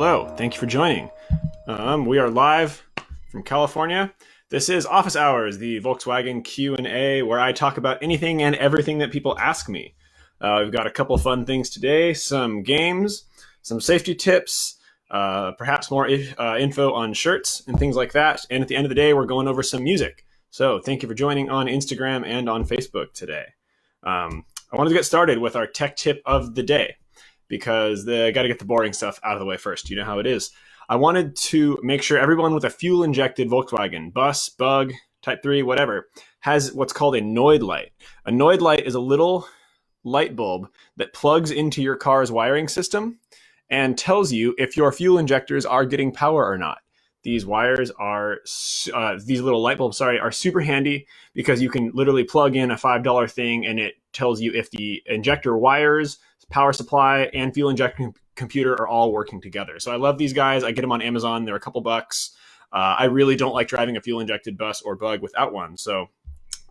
Hello, thank you for joining. We are live from California. This is Office Hours, the Volkswagen Q&A, where I talk about anything and everything that people ask me. We've got a couple of fun things today, some games, some safety tips, perhaps more info on shirts and things like that. And at the end of the day, we're going over some music. So thank you for joining on Instagram and on Facebook today. I wanted to get started with our tech tip of the day, because I got to get the boring stuff out of the way first. You know how it is. I wanted to make sure everyone with a fuel-injected Volkswagen, bus, bug, Type 3, whatever, has what's called a Noid light. A Noid light is a little light bulb that plugs into your car's wiring system and tells you if your fuel injectors are getting power or not. These wires are, these little light bulbs, are super handy because you can literally plug in a $5 thing and it tells you if the injector wires, power supply, and fuel injection computer are all working together. So I love these guys. I get them on Amazon. They're a couple bucks. I really don't like driving a fuel-injected bus or bug without one. So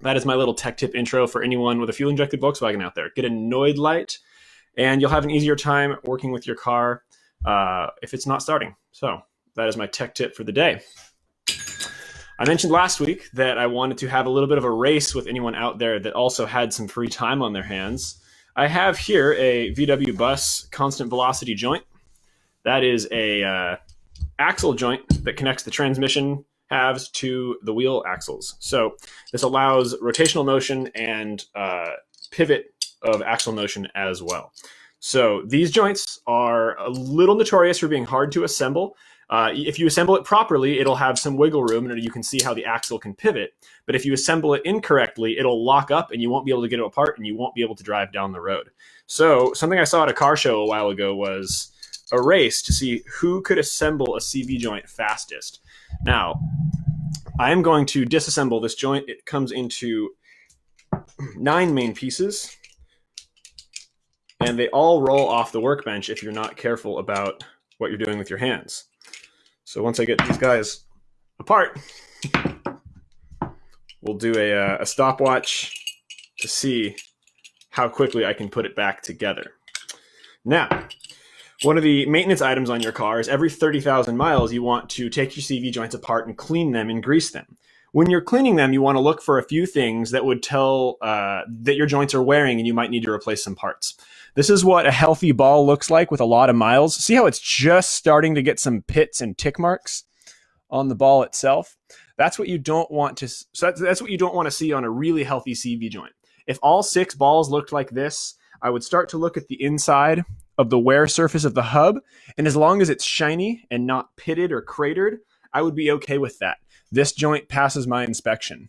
that is my little tech tip intro for anyone with a fuel-injected Volkswagen out there. Get a Noid light, and you'll have an easier time working with your car if it's not starting. So that is my tech tip for the day. I mentioned last week that I wanted to have a little bit of a race with anyone out there that also had some free time on their hands. I have here a VW bus constant velocity joint. That is a axle joint that connects the transmission halves to the wheel axles. So this allows rotational motion and pivot of axle motion as well. So these joints are a little notorious for being hard to assemble. If you assemble it properly, it'll have some wiggle room and you can see how the axle can pivot. But if you assemble it incorrectly, it'll lock up and you won't be able to get it apart and you won't be able to drive down the road. So something I saw at a car show a while ago was a race to see who could assemble a CV joint fastest. Now, I am going to disassemble this joint. It comes into 9 main pieces, and they all roll off the workbench if you're not careful about what you're doing with your hands. So once I get these guys apart, we'll do a stopwatch to see how quickly I can put it back together. Now, one of the maintenance items on your car is every 30,000 miles, you want to take your CV joints apart and clean them and grease them. When you're cleaning them, you want to look for a few things that would tell that your joints are wearing and you might need to replace some parts. This is what a healthy ball looks like with a lot of miles. See how it's just starting to get some pits and tick marks on the ball itself? That's what you don't want to. So that's what you don't want to see on a really healthy CV joint. If all 6 balls looked like this, I would start to look at the inside of the wear surface of the hub, and as long as it's shiny and not pitted or cratered, I would be okay with that. This joint passes my inspection.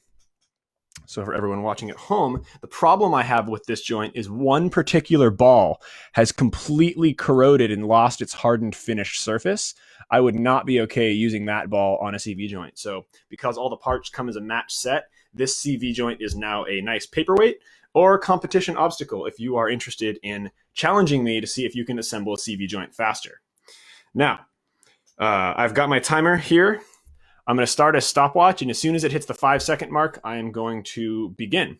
So for everyone watching at home, the problem I have with this joint is one particular ball has completely corroded and lost its hardened finished surface. I would not be okay using that ball on a CV joint. So because all the parts come as a match set, this CV joint is now a nice paperweight or competition obstacle if you are interested in challenging me to see if you can assemble a CV joint faster. Now, I've got my timer here. I'm going to start a stopwatch, and as soon as it hits the 5-second mark, I am going to begin.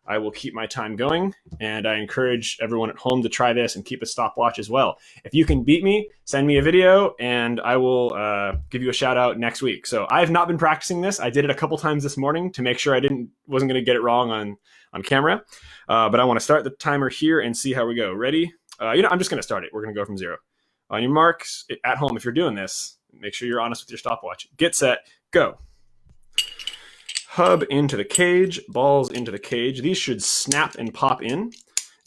I will keep my time going, and I encourage everyone at home to try this and keep a stopwatch as well. If you can beat me, send me a video, and I will give you a shout out next week. So I have not been practicing this. I did it a couple times this morning to make sure I wasn't going to get it wrong on camera. But I want to start the timer here and see how we go. Ready? I'm just going to start it. We're going to go from 0. On your marks, at home, if you're doing this, make sure you're honest with your stopwatch. Get set, go. Hub into the cage, balls into the cage. These should snap and pop in. And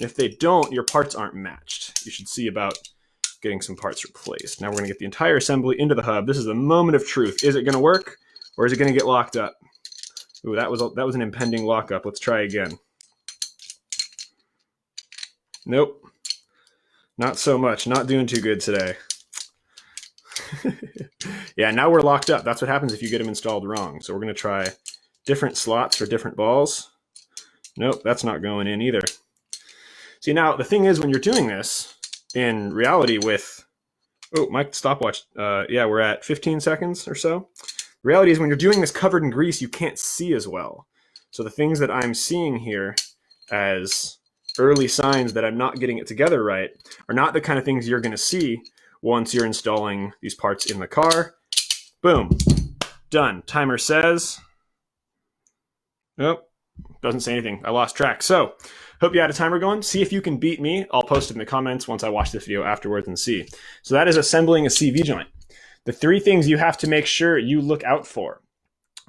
if they don't, your parts aren't matched. You should see about getting some parts replaced. Now we're going to get the entire assembly into the hub. This is the moment of truth. Is it going to work, or is it going to get locked up? Ooh, that was an impending lockup. Let's try again. Nope. Not so much. Not doing too good today. Yeah, now we're locked up. That's what happens if you get them installed wrong. So we're going to try different slots for different balls. Nope, that's not going in either. See, now the thing is, when you're doing this, in reality with, oh, my stopwatch, yeah, we're at 15 seconds or so. The reality is when you're doing this covered in grease, you can't see as well. So the things that I'm seeing here as early signs that I'm not getting it together right are not the kind of things you're going to see once you're installing these parts in the car. Boom, done. Timer says, nope, doesn't say anything. I lost track. So hope you had a timer going. See if you can beat me. I'll post it in the comments once I watch this video afterwards and see. So that is assembling a CV joint. The 3 things you have to make sure you look out for.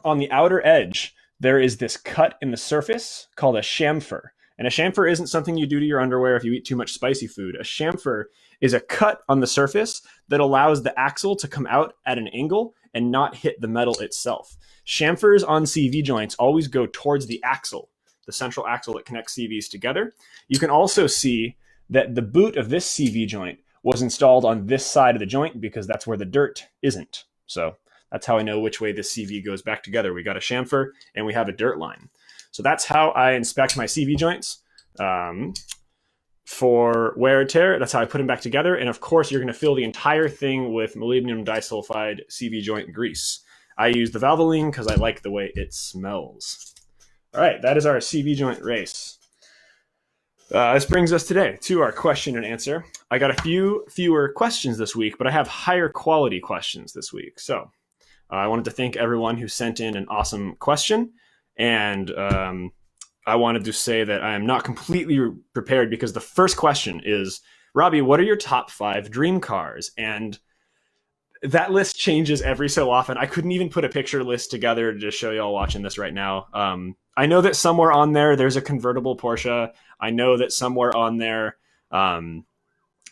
On the outer edge, there is this cut in the surface called a chamfer. And a chamfer isn't something you do to your underwear if you eat too much spicy food. A chamfer is a cut on the surface that allows the axle to come out at an angle and not hit the metal itself. Chamfers on CV joints always go towards the axle, the central axle that connects CVs together. You can also see that the boot of this CV joint was installed on this side of the joint because that's where the dirt isn't. So that's how I know which way this CV goes back together. We got a chamfer and we have a dirt line. So that's how I inspect my CV joints for wear and tear. That's how I put them back together. And of course, you're going to fill the entire thing with molybdenum disulfide CV joint grease. I use the Valvoline because I like the way it smells. All right, that is our CV joint race. This brings us today to our question and answer. I got a few fewer questions this week, but I have higher quality questions this week. So I wanted to thank everyone who sent in an awesome question. And I wanted to say that I am not completely prepared because the first question is, Robbie, what are your top 5 dream cars? And that list changes every so often. I couldn't even put a picture list together to show y'all watching this right now. I know that somewhere on there's a convertible Porsche. I know that somewhere on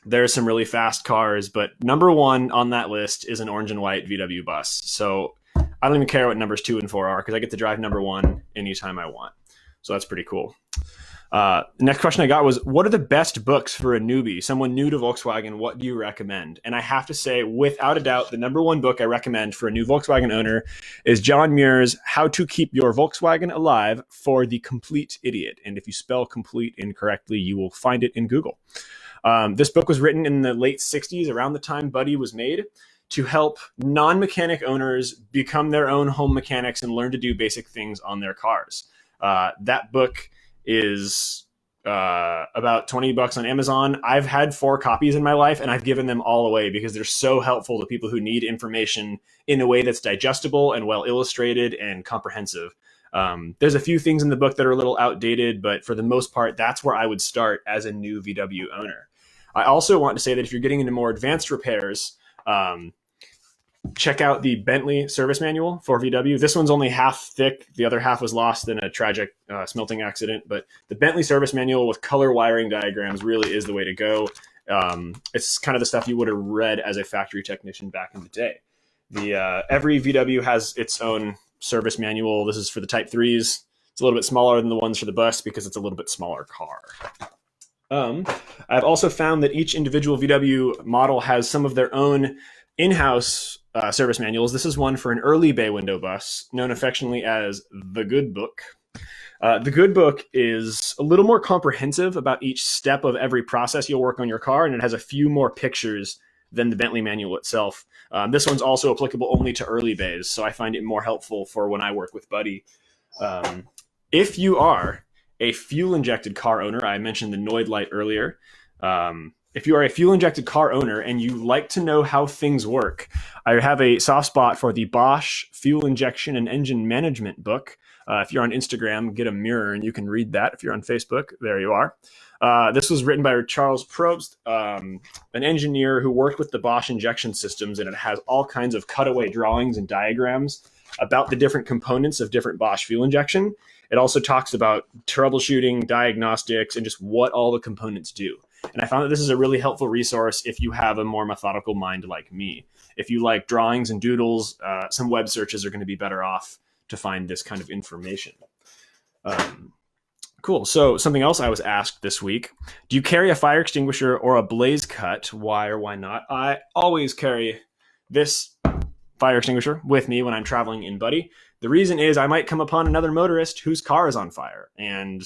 there's some really fast cars, but number 1 on that list is an orange and white VW bus. So I don't even care what numbers 2 and 4 are because I get to drive number 1 anytime I want. So that's pretty cool. Next question I got was, what are the best books for a newbie, someone new to Volkswagen? What do you recommend? And I have to say, without a doubt, the number 1 book I recommend for a new Volkswagen owner is John Muir's How to Keep Your Volkswagen Alive for the Complete Idiot. And if you spell complete incorrectly, you will find it in Google. This book was written in the late 60s, around the time Buddy was made, to help non-mechanic owners become their own home mechanics and learn to do basic things on their cars. That book is about $20 on Amazon. I've had 4 copies in my life, and I've given them all away because they're so helpful to people who need information in a way that's digestible and well illustrated and comprehensive. There's a few things in the book that are a little outdated, but for the most part, that's where I would start as a new VW owner. I also want to say that if you're getting into more advanced repairs, check out the Bentley service manual for VW. This one's only half thick. The other half was lost in a tragic smelting accident. But the Bentley service manual with color wiring diagrams really is the way to go. It's kind of the stuff you would have read as a factory technician back in the day. Every VW has its own service manual. This is for the Type 3s. It's a little bit smaller than the ones for the bus because it's a little bit smaller car. I've also found that each individual VW model has some of their own in-house service manuals. This is one for an early bay window bus, known affectionately as the Good Book. The Good Book is a little more comprehensive about each step of every process you'll work on your car, and it has a few more pictures than the Bentley manual itself. This one's also applicable only to early bays, so I find it more helpful for when I work with Buddy. If you are a fuel-injected car owner, I mentioned the Noid light earlier. If you are a fuel-injected car owner and you like to know how things work, I have a soft spot for the Bosch Fuel Injection and Engine Management book. If you're on Instagram, get a mirror and you can read that. If you're on Facebook, there you are. This was written by Charles Probst, an engineer who worked with the Bosch injection systems, and it has all kinds of cutaway drawings and diagrams about the different components of different Bosch fuel injection. It also talks about troubleshooting, diagnostics, and just what all the components do. And I found that this is a really helpful resource if you have a more methodical mind like me. If you like drawings and doodles, some web searches are going to be better off to find this kind of information. Cool. So something else I was asked this week, do you carry a fire extinguisher or a blaze cut? Why or why not? I always carry this fire extinguisher with me when I'm traveling in Buddy. The reason is I might come upon another motorist whose car is on fire, and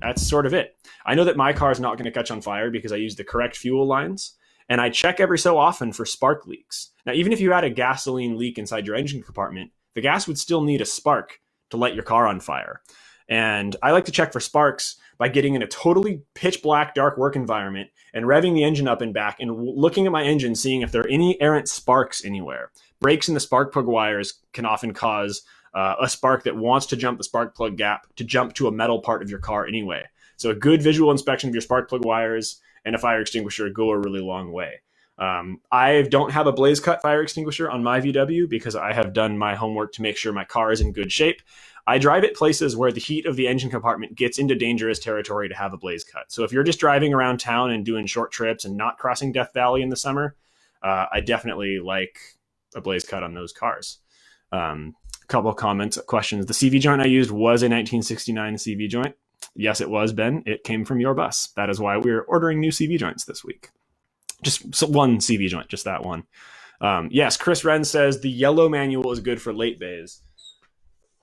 that's sort of it. I know that my car is not going to catch on fire because I use the correct fuel lines, and I check every so often for spark leaks. Now, even if you had a gasoline leak inside your engine compartment, the gas would still need a spark to light your car on fire. And I like to check for sparks by getting in a totally pitch black, dark work environment and revving the engine up and back and looking at my engine, seeing if there are any errant sparks anywhere. Breaks in the spark plug wires can often cause a spark that wants to jump the spark plug gap to jump to a metal part of your car anyway. So a good visual inspection of your spark plug wires and a fire extinguisher go a really long way. I don't have a blaze cut fire extinguisher on my VW because I have done my homework to make sure my car is in good shape. I drive at places where the heat of the engine compartment gets into dangerous territory to have a blaze cut. So if you're just driving around town and doing short trips and not crossing Death Valley in the summer, I definitely like a blaze cut on those cars. A couple of comments, questions. The CV joint I used was a 1969 CV joint. Yes, it was, Ben. It came from your bus. That is why we're ordering new CV joints this week. Just one CV joint, just that one. Yes, Chris Wren says the yellow manual is good for late bays.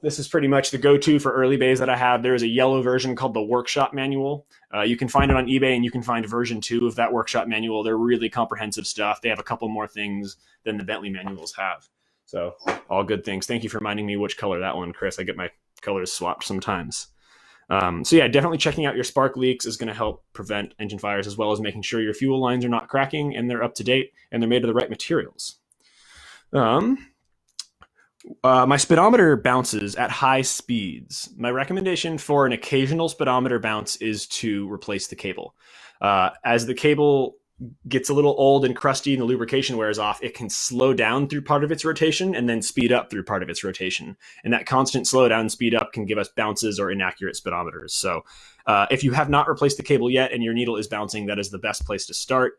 This is pretty much the go-to for early bays that I have. There is a yellow version called the Workshop Manual. You can find it on eBay, and you can find version 2 of that Workshop Manual. They're really comprehensive stuff. They have a couple more things than the Bentley manuals have. So all good things. Thank you for reminding me which color that one, Chris. I get my colors swapped sometimes. So yeah, definitely checking out your spark leaks is going to help prevent engine fires, as well as making sure your fuel lines are not cracking and they're up to date and they're made of the right materials. My speedometer bounces at high speeds. My recommendation for an occasional speedometer bounce is to replace the cable. As the cable gets a little old and crusty and the lubrication wears off, it can slow down through part of its rotation and then speed up through part of its rotation. And that constant slowdown and speed up can give us bounces or inaccurate speedometers. So if you have not replaced the cable yet and your needle is bouncing, that is the best place to start.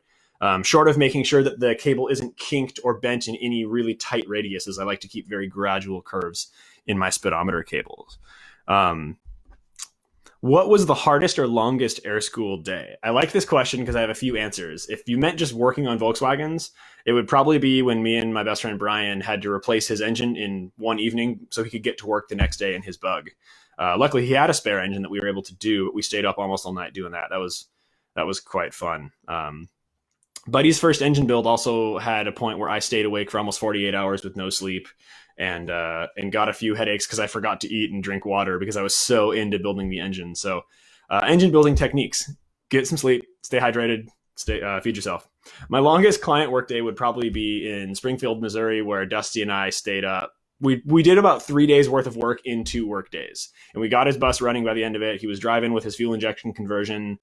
Short of making sure that the cable isn't kinked or bent in any really tight radiuses, I like to keep very gradual curves in my speedometer cables. What was the hardest or longest air school day? I like this question because I have a few answers. If you meant just working on Volkswagens, it would probably be when me and my best friend Brian had to replace his engine in one evening so he could get to work the next day in his Bug. Luckily, he had a spare engine that we were able to do, but we stayed up almost all night doing that. That was quite fun. Buddy's first engine build also had a point where I stayed awake for almost 48 hours with no sleep and got a few headaches because I forgot to eat and drink water because I was so into building the engine. So engine building techniques: get some sleep, stay hydrated, feed yourself. My longest client workday would probably be in Springfield, Missouri, where Dusty and I stayed up. We did about 3 days worth of work in 2 work days, and we got his bus running by the end of it. He was driving with his fuel injection conversion.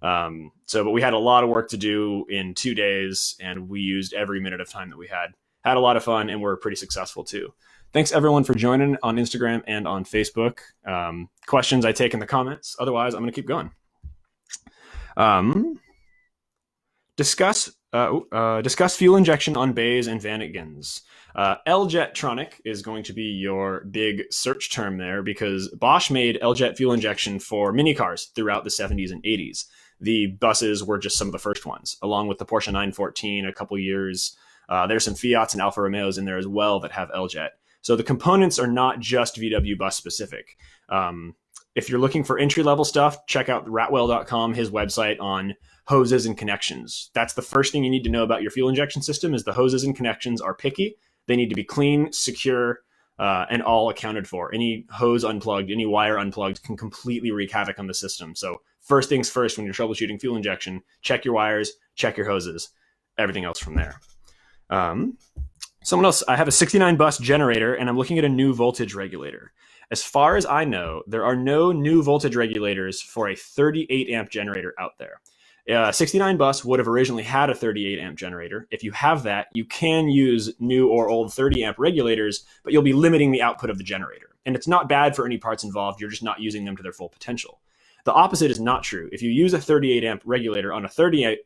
But we had a lot of work to do in 2 days, and we used every minute of time that we had a lot of fun, and we're pretty successful too. Thanks everyone for joining on Instagram and on Facebook. Questions I take in the comments. Otherwise, I'm going to keep going. Discuss fuel injection on bays and Vanniggans. L-Jetronic is going to be your big search term there because Bosch made L-Jet fuel injection for mini cars throughout the 70s and 80s. The buses were just some of the first ones, along with the Porsche 914 a couple years. There's some Fiats and Alfa Romeos in there as well that have L-Jet. So the components are not just VW bus specific. If you're looking for entry-level stuff, check out ratwell.com, his website on hoses and connections. That's the first thing you need to know about your fuel injection system is the hoses and connections are picky. They need to be clean, secure, and all accounted for. Any hose unplugged, any wire unplugged can completely wreak havoc on the system. So first things first, when you're troubleshooting fuel injection, check your wires, check your hoses, everything else from there. Someone else, I have a 69 bus generator and I'm looking at a new voltage regulator. As far as I know, there are no new voltage regulators for a 38 amp generator out there. 69 bus would have originally had a 38 amp generator. If you have that, you can use new or old 30 amp regulators, but you'll be limiting the output of the generator. And it's not bad for any parts involved. You're just not using them to their full potential. The opposite is not true. If you use a 38 amp regulator on a 30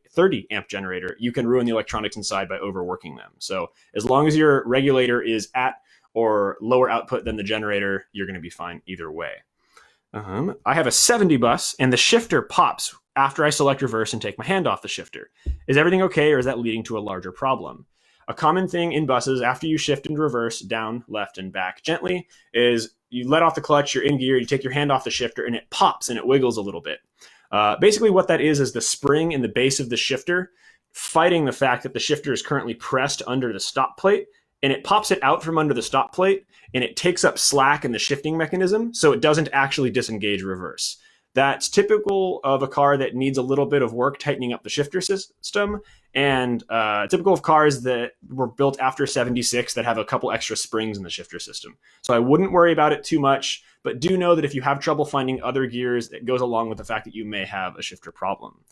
amp generator, you can ruin the electronics inside by overworking them. So as long as your regulator is at or lower output than the generator, you're going to be fine either way. I have a 70 bus and the shifter pops after I select reverse and take my hand off the shifter. Is everything okay, or is that leading to a larger problem? A common thing in buses after you shift into reverse, down, left, and back gently is you let off the clutch, you're in gear, you take your hand off the shifter, and it pops and it wiggles a little bit. Basically what that is the spring in the base of the shifter fighting the fact that the shifter is currently pressed under the stop plate, and it pops it out from under the stop plate, and it takes up slack in the shifting mechanism, so it doesn't actually disengage reverse. That's typical of a car that needs a little bit of work tightening up the shifter system, and typical of cars that were built after 76 that have a couple extra springs in the shifter system. So I wouldn't worry about it too much, but do know that if you have trouble finding other gears, it goes along with the fact that you may have a shifter problem.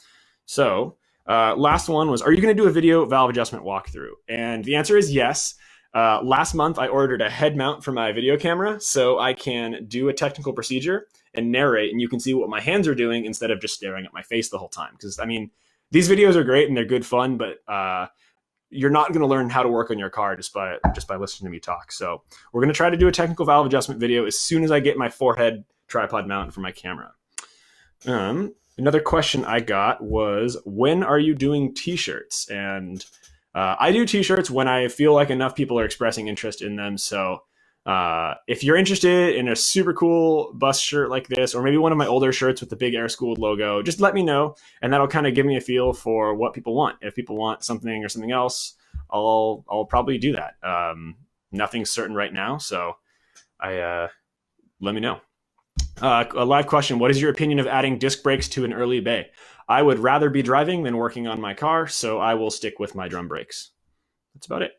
So last one was, are you going to do a video valve adjustment walkthrough? And the answer is yes. Last month, I ordered a head mount for my video camera so I can do a technical procedure and narrate, and you can see what my hands are doing instead of just staring at my face the whole time. Because, I mean, these videos are great and they're good fun, but you're not going to learn how to work on your car just by listening to me talk. So we're going to try to do a technical valve adjustment video as soon as I get my forehead tripod mount for my camera. Another question I got was, when are you doing t-shirts? And I do t-shirts when I feel like enough people are expressing interest in them. So if you're interested in a super cool bus shirt like this, or maybe one of my older shirts with the big Air Schooled logo, just let me know, and that'll kind of give me a feel for what people want. If people want something or something else, I'll probably do that. Nothing's certain right now, so let me know. A live question: what is your opinion of adding disc brakes to an early bay? I would rather be driving than working on my car, so I will stick with my drum brakes. That's about it.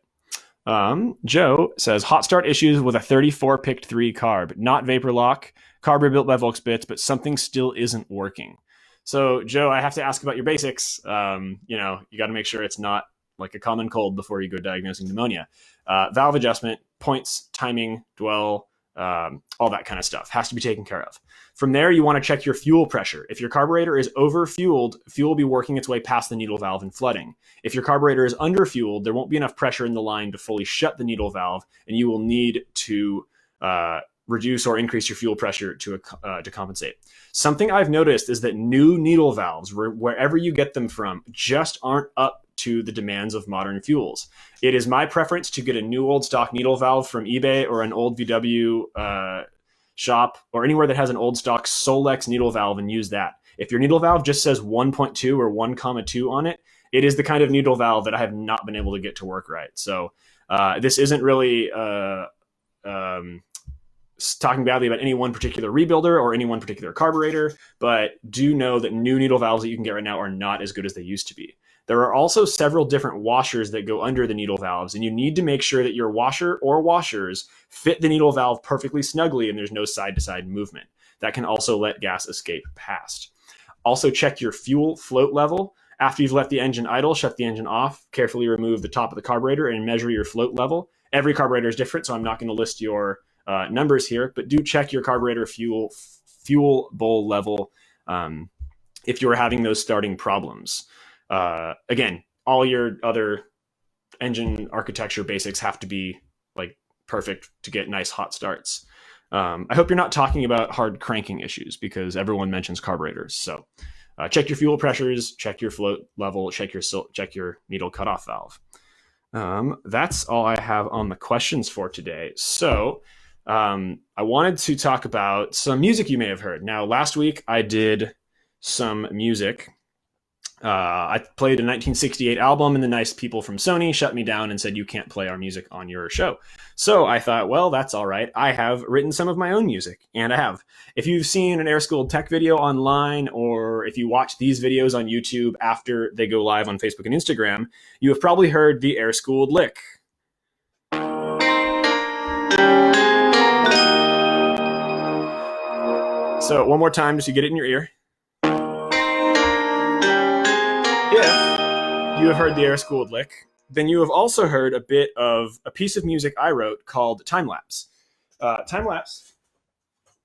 Joe says, hot start issues with a 34 picked 3 carb, not vapor lock, carb built by Volksbits, but something still isn't working. So Joe, I have to ask about your basics. You got to make sure it's not like a common cold before you go diagnosing pneumonia. Valve adjustment, points, timing, dwell, all that kind of stuff has to be taken care of. From there, you want to check your fuel pressure. If your carburetor is over-fueled, fuel will be working its way past the needle valve and flooding. If your carburetor is under-fueled, there won't be enough pressure in the line to fully shut the needle valve, and you will need to reduce or increase your fuel pressure to compensate. Something I've noticed is that new needle valves, wherever you get them from, just aren't up to the demands of modern fuels. It is my preference to get a new old stock needle valve from eBay or an old VW shop or anywhere that has an old stock Solex needle valve and use that. If your needle valve just says 1.2 or 1,2 on it, it is the kind of needle valve that I have not been able to get to work right. So this isn't really talking badly about any one particular rebuilder or any one particular carburetor, but do know that new needle valves that you can get right now are not as good as they used to be. There are also several different washers that go under the needle valves, and you need to make sure that your washer or washers fit the needle valve perfectly snugly and there's no side-to-side movement. That can also let gas escape past. Also check your fuel float level. After you've let the engine idle, shut the engine off, carefully remove the top of the carburetor and measure your float level. Every carburetor is different, so I'm not going to list your numbers here, but do check your carburetor fuel bowl level if you are having those starting problems. Again, all your other engine architecture basics have to be like perfect to get nice hot starts. I hope you're not talking about hard cranking issues because everyone mentions carburetors. So check your fuel pressures, check your float level, check your needle cutoff valve. That's all I have on the questions for today. So I wanted to talk about some music you may have heard. Now, last week I did some music. I played a 1968 album, and the nice people from Sony shut me down and said, you can't play our music on your show. So I thought, well, that's all right. I have written some of my own music, and I have. If you've seen an Air Schooled Tech video online, or if you watch these videos on YouTube after they go live on Facebook and Instagram, you have probably heard the Air Schooled lick. So one more time, just so you get it in your ear. If you have heard the Air Schooled lick, then you have also heard a bit of a piece of music I wrote called Time Lapse. Time Lapse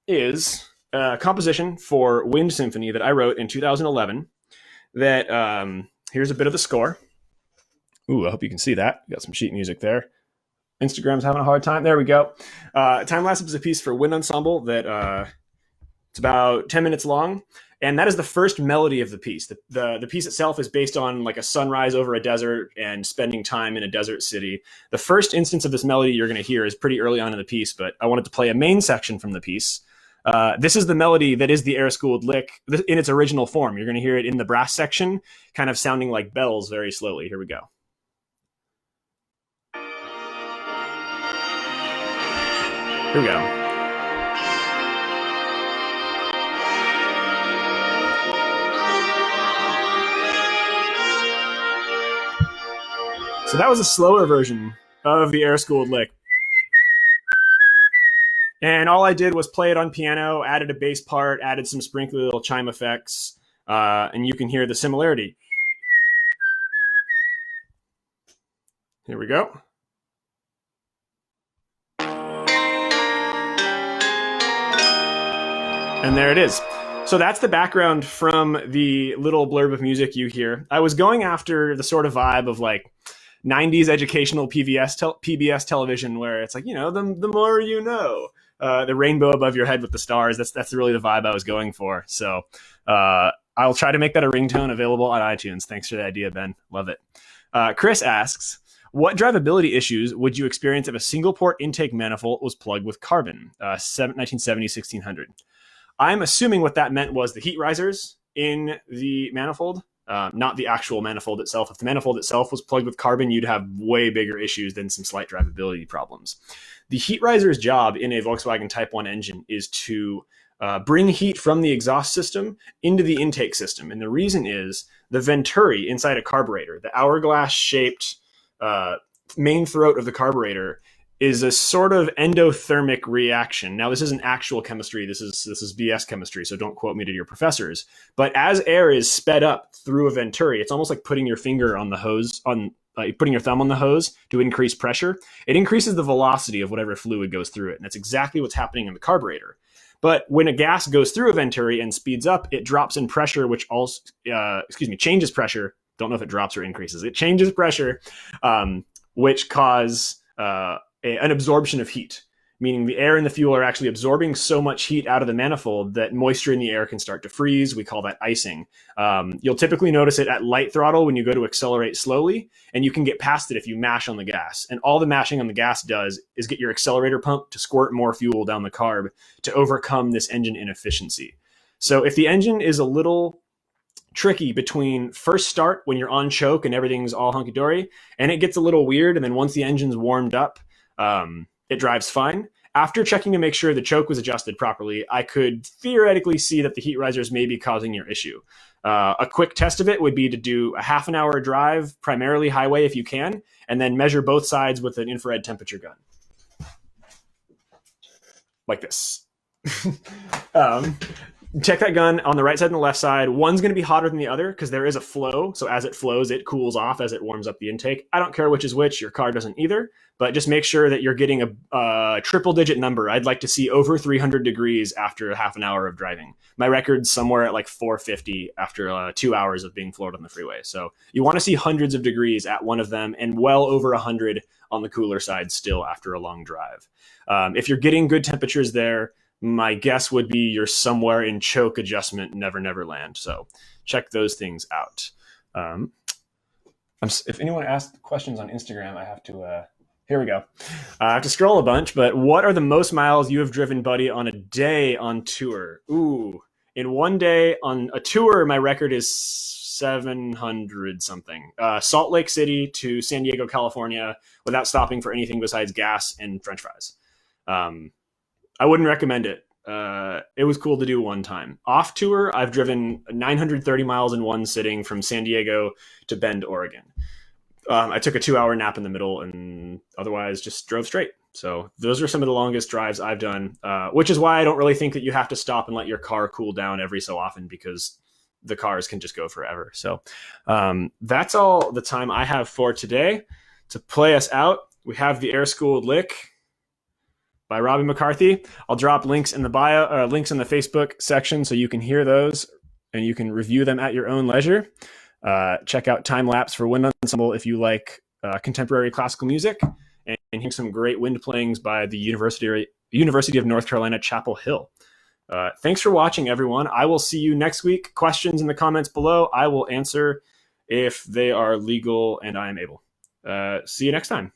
is a composition for Wind Symphony that I wrote in 2011 that, here's a bit of the score. Ooh, I hope you can see that. Got some sheet music there. Instagram's having a hard time. There we go. Time Lapse is a piece for wind ensemble that it's about 10 minutes long. And that is the first melody of the piece. The piece itself is based on like a sunrise over a desert and spending time in a desert city. The first instance of this melody you're going to hear is pretty early on in the piece, but I wanted to play a main section from the piece. This is the melody that is the Air Schooled lick in its original form. You're going to hear it in the brass section, kind of sounding like bells very slowly. Here we go. Here we go. So that was a slower version of the air-schooled lick. And all I did was play it on piano, added a bass part, added some sprinkly little chime effects, and you can hear the similarity. Here we go. And there it is. So that's the background from the little blurb of music you hear. I was going after the sort of vibe of like 90s educational PBS television, where it's like, the more you know, the rainbow above your head with the stars. That's really the vibe I was going for. So I'll try to make that a ringtone available on iTunes. Thanks for the idea, Ben. Love it. Chris asks, what drivability issues would you experience if a single port intake manifold was plugged with carbon? 1970, 1600. I'm assuming what that meant was the heat risers in the manifold, not the actual manifold itself. If the manifold itself was plugged with carbon, you'd have way bigger issues than some slight drivability problems. The heat riser's job in a Volkswagen Type 1 engine is to bring heat from the exhaust system into the intake system. And the reason is the venturi inside a carburetor, the hourglass-shaped main throat of the carburetor, is a sort of endothermic reaction. Now, this isn't actual chemistry. This is BS chemistry, so don't quote me to your professors. But as air is sped up through a venturi, it's almost like putting your finger on the hose, putting your thumb on the hose to increase pressure. It increases the velocity of whatever fluid goes through it, and that's exactly what's happening in the carburetor. But when a gas goes through a venturi and speeds up, it drops in pressure, which also, changes pressure. Don't know if it drops or increases. It changes pressure, which cause an absorption of heat, meaning the air and the fuel are actually absorbing so much heat out of the manifold that moisture in the air can start to freeze. We call that icing. You'll typically notice it at light throttle when you go to accelerate slowly, and you can get past it if you mash on the gas. And all the mashing on the gas does is get your accelerator pump to squirt more fuel down the carb to overcome this engine inefficiency. So if the engine is a little tricky between first start when you're on choke and everything's all hunky-dory, and it gets a little weird, and then once the engine's warmed up, it drives fine. After checking to make sure the choke was adjusted properly, I could theoretically see that the heat risers may be causing your issue. A quick test of it would be to do a half an hour drive, primarily highway if you can, and then measure both sides with an infrared temperature gun. Like this. Check that gun on the right side and the left side. One's going to be hotter than the other because there is a flow. So as it flows, it cools off as it warms up the intake. I don't care which is which. Your car doesn't either. But just make sure that you're getting a triple-digit number. I'd like to see over 300 degrees after a half an hour of driving. My record's somewhere at like 450 after 2 hours of being floored on the freeway. So you want to see hundreds of degrees at one of them and well over 100 on the cooler side still after a long drive. If you're getting good temperatures there, my guess would be you're somewhere in choke adjustment, never land. So check those things out. If anyone asked questions on Instagram, I have to, here we go. I have to scroll a bunch, but what are the most miles you have driven, buddy, on a day on tour? Ooh, in one day on a tour, my record is 700 something. Salt Lake City to San Diego, California, without stopping for anything besides gas and French fries. I wouldn't recommend it. It was cool to do one time. Off tour, I've driven 930 miles in one sitting from San Diego to Bend, Oregon. I took a 2-hour nap in the middle and otherwise just drove straight. So those are some of the longest drives I've done, which is why I don't really think that you have to stop and let your car cool down every so often, because the cars can just go forever. So that's all the time I have for today. To play us out, we have the Air-Schooled Lick by Robbie McCarthy. I'll drop links in the bio, links in the Facebook section, so you can hear those and you can review them at your own leisure. Check out Time Lapse for Wind Ensemble if you like contemporary classical music, and hear some great wind playings by the University of North Carolina, Chapel Hill. Thanks for watching, everyone. I will see you next week. Questions in the comments below. I will answer if they are legal and I am able. See you next time.